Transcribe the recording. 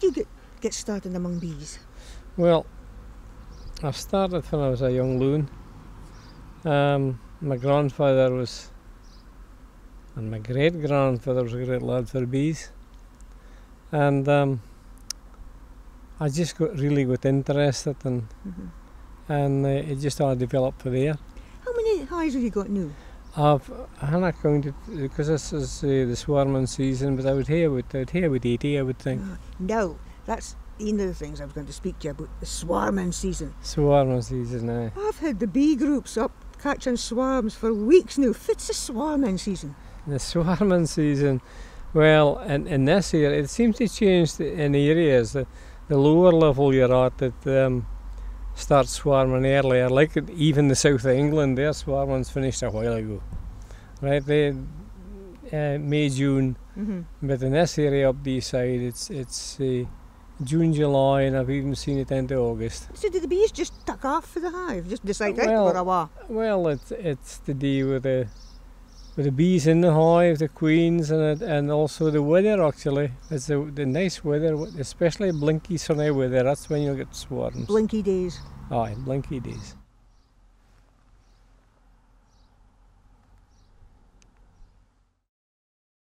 did you get started among bees? Well, I started when I was a young loon. My grandfather was, and my great-grandfather was a great lad for bees. And I just really got interested, and it just all developed from there. How many hives have you got now? I haven't counted, because this is the swarming season, but I would hear about 80, I would think. No, that's one of the things I was going to speak to you about, the swarming season. Swarming season, aye. I've had the bee groups up catching swarms for weeks now. What's the swarming season? The swarming season, well, in this area, it seems to change in areas. The lower level you're at, it starts swarming earlier. Like even the south of England, their swarming's finished a while ago. Right, May, June. But in this area up this side, it's June, July, and I've even seen it into August. So did the bees just tuck off for the hive? Just decide to go away? Well, it's to do with the bees in the hive, the queens, and also the weather. Actually, it's the nice weather, especially blinky sunny weather. That's when you'll get swarms. Blinky days. Aye, blinky days.